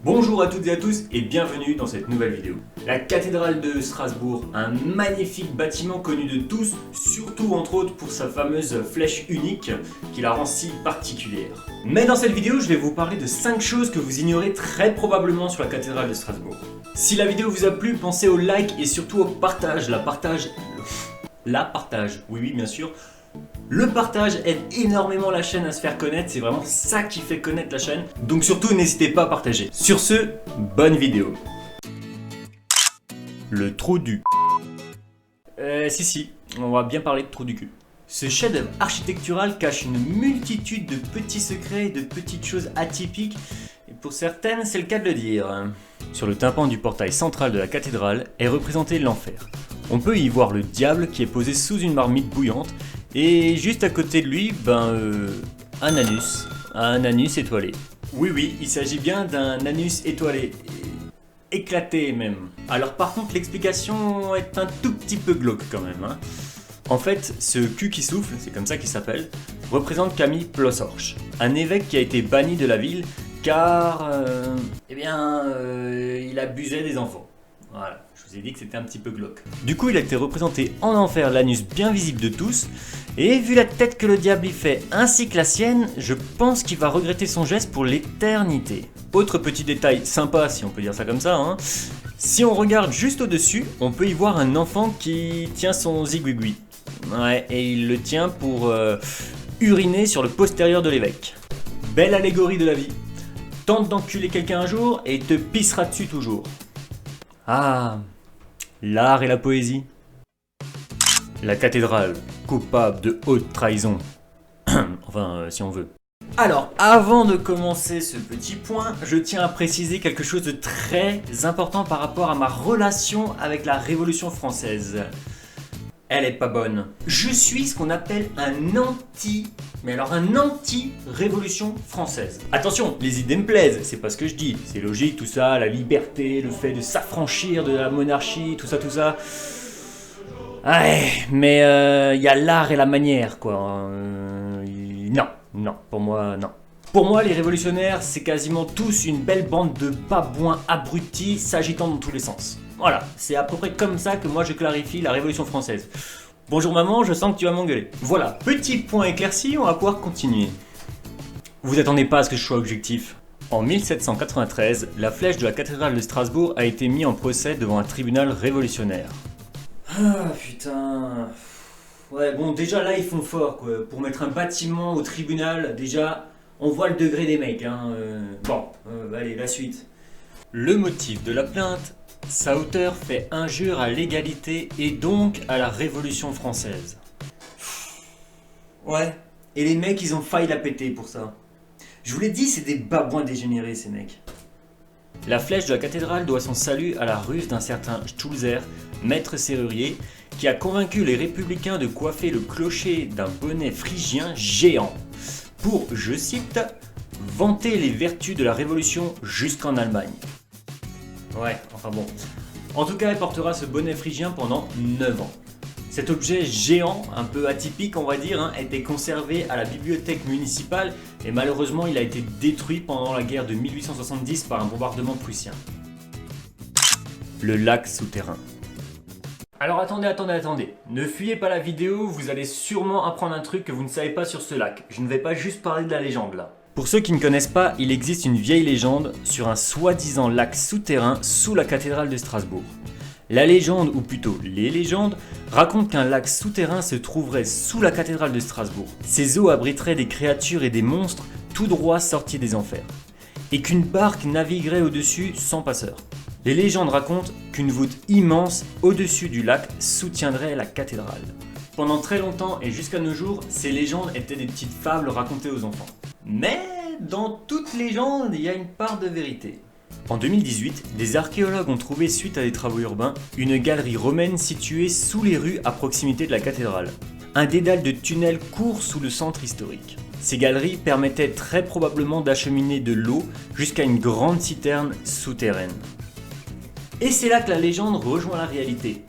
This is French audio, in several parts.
Bonjour à toutes et à tous et bienvenue dans cette nouvelle vidéo. La cathédrale de Strasbourg, un magnifique bâtiment connu de tous, surtout entre autres pour sa fameuse flèche unique qui la rend si particulière. Mais dans cette vidéo, je vais vous parler de 5 choses que vous ignorez très probablement sur la cathédrale de Strasbourg. Si la vidéo vous a plu, pensez au like et surtout au partage. Oui bien sûr. Le partage aide énormément la chaîne à se faire connaître, c'est vraiment ça qui fait connaître la chaîne. Donc surtout n'hésitez pas à partager. Sur ce, bonne vidéo. Le trou du si, on va bien parler de trou du cul. Ce chef-d'œuvre architectural cache une multitude de petits secrets et de petites choses atypiques, et pour certaines c'est le cas de le dire. Sur le tympan du portail central de la cathédrale est représenté l'enfer. On peut y voir le diable qui est posé sous une marmite bouillante, et juste à côté de lui, un anus étoilé. Oui, il s'agit bien d'un anus étoilé, éclaté même. Alors par contre l'explication est un tout petit peu glauque quand même. En fait, ce cul qui souffle, c'est comme ça qu'il s'appelle, représente Camille Plosorch, un évêque qui a été banni de la ville car, il abusait des enfants. Voilà, je vous ai dit que c'était un petit peu glauque. Du coup, il a été représenté en enfer, l'anus bien visible de tous, et vu la tête que le diable y fait ainsi que la sienne, je pense qu'il va regretter son geste pour l'éternité. Autre petit détail sympa, si on peut dire ça comme ça, si on regarde juste au-dessus, on peut y voir un enfant qui tient son zigouigoui. Ouais, et il le tient pour uriner sur le postérieur de l'évêque. Belle allégorie de la vie. Tente d'enculer quelqu'un un jour et il te pissera dessus toujours. Ah, l'art et la poésie. La cathédrale, coupable de haute trahison. Enfin, si on veut. Alors, avant de commencer ce petit point, je tiens à préciser quelque chose de très important par rapport à ma relation avec la Révolution française. Elle est pas bonne. Je suis ce qu'on appelle un anti-révolution française. Attention, les idées me plaisent, c'est pas ce que je dis. C'est logique tout ça, la liberté, le fait de s'affranchir de la monarchie, tout ça. Ouais, mais y a l'art et la manière, quoi. Non, pour moi, non. Pour moi, les révolutionnaires, c'est quasiment tous une belle bande de babouins abrutis s'agitant dans tous les sens. Voilà, c'est à peu près comme ça que moi je clarifie la Révolution française. Bonjour maman, je sens que tu vas m'engueuler. Voilà, petit point éclairci, on va pouvoir continuer. Vous attendez pas à ce que je sois objectif. En 1793, la flèche de la cathédrale de Strasbourg a été mise en procès devant un tribunal révolutionnaire. Ah putain... Ouais bon, déjà là ils font fort quoi. Pour mettre un bâtiment au tribunal, déjà on voit le degré des mecs. Allez, la suite. Le motif de la plainte... Sa hauteur fait injure à l'égalité et donc à la Révolution française. Ouais, et les mecs ils ont failli la péter pour ça. Je vous l'ai dit, c'est des babouins dégénérés ces mecs. La flèche de la cathédrale doit son salut à la ruse d'un certain Stulzer, maître serrurier, qui a convaincu les républicains de coiffer le clocher d'un bonnet phrygien géant pour, je cite, vanter les vertus de la Révolution jusqu'en Allemagne. Ouais, enfin bon. En tout cas, elle portera ce bonnet phrygien pendant 9 ans. Cet objet géant, un peu atypique on va dire, était conservé à la bibliothèque municipale et malheureusement il a été détruit pendant la guerre de 1870 par un bombardement prussien. Le lac souterrain. Alors attendez. Ne fuyez pas la vidéo, vous allez sûrement apprendre un truc que vous ne savez pas sur ce lac. Je ne vais pas juste parler de la légende là. Pour ceux qui ne connaissent pas, il existe une vieille légende sur un soi-disant lac souterrain sous la cathédrale de Strasbourg. La légende, ou plutôt les légendes, racontent qu'un lac souterrain se trouverait sous la cathédrale de Strasbourg. Ces eaux abriteraient des créatures et des monstres tout droit sortis des enfers. Et qu'une barque naviguerait au-dessus sans passeur. Les légendes racontent qu'une voûte immense au-dessus du lac soutiendrait la cathédrale. Pendant très longtemps et jusqu'à nos jours, ces légendes étaient des petites fables racontées aux enfants. Mais dans toute légende, il y a une part de vérité. En 2018, des archéologues ont trouvé, suite à des travaux urbains, une galerie romaine située sous les rues à proximité de la cathédrale. Un dédale de tunnels court sous le centre historique. Ces galeries permettaient très probablement d'acheminer de l'eau jusqu'à une grande citerne souterraine. Et c'est là que la légende rejoint la réalité.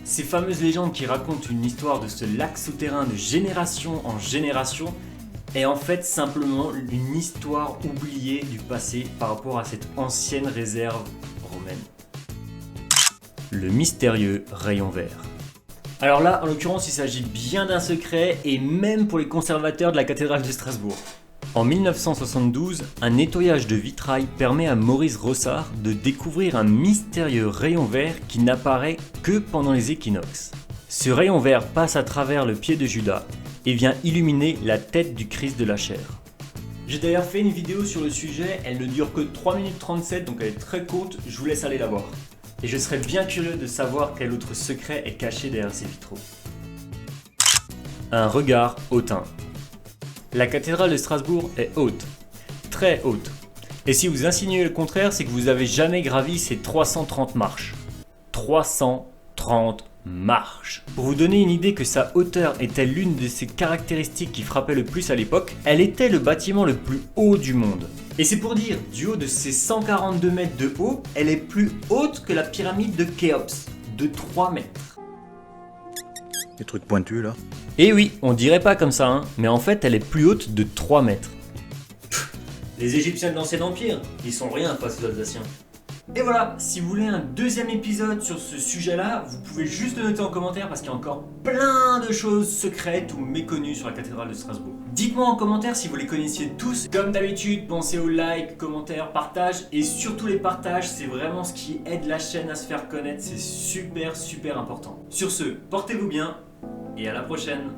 Ces fameuses légendes qui racontent une histoire de ce lac souterrain de génération en génération est en fait simplement une histoire oubliée du passé par rapport à cette ancienne réserve romaine. Le mystérieux rayon vert. Alors là, en l'occurrence, il s'agit bien d'un secret, et même pour les conservateurs de la cathédrale de Strasbourg. En 1972, un nettoyage de vitrail permet à Maurice Rossard de découvrir un mystérieux rayon vert qui n'apparaît que pendant les équinoxes. Ce rayon vert passe à travers le pied de Judas et vient illuminer la tête du Christ de la chair. J'ai d'ailleurs fait une vidéo sur le sujet, elle ne dure que 3 minutes 37, donc elle est très courte, je vous laisse aller la voir. Et je serais bien curieux de savoir quel autre secret est caché derrière ces vitraux. Un regard hautain. La cathédrale de Strasbourg est haute, très haute. Et si vous insinuez le contraire, c'est que vous n'avez jamais gravi ces 330 marches. 330 marches. Pour vous donner une idée que sa hauteur était l'une de ses caractéristiques qui frappaient le plus à l'époque, elle était le bâtiment le plus haut du monde. Et c'est pour dire, du haut de ses 142 mètres de haut, elle est plus haute que la pyramide de Khéops, de 3 mètres. Des trucs pointus là. Et oui, on dirait pas comme ça, hein, mais en fait elle est plus haute de 3 mètres. Les Égyptiens de l'Ancien Empire, ils sont rien face aux Alsaciens. Et voilà, si vous voulez un deuxième épisode sur ce sujet-là, vous pouvez juste le noter en commentaire parce qu'il y a encore plein de choses secrètes ou méconnues sur la cathédrale de Strasbourg. Dites-moi en commentaire si vous les connaissiez tous. Comme d'habitude, pensez au like, commentaire, partage, et surtout les partages, c'est vraiment ce qui aide la chaîne à se faire connaître, c'est super important. Sur ce, portez-vous bien et à la prochaine.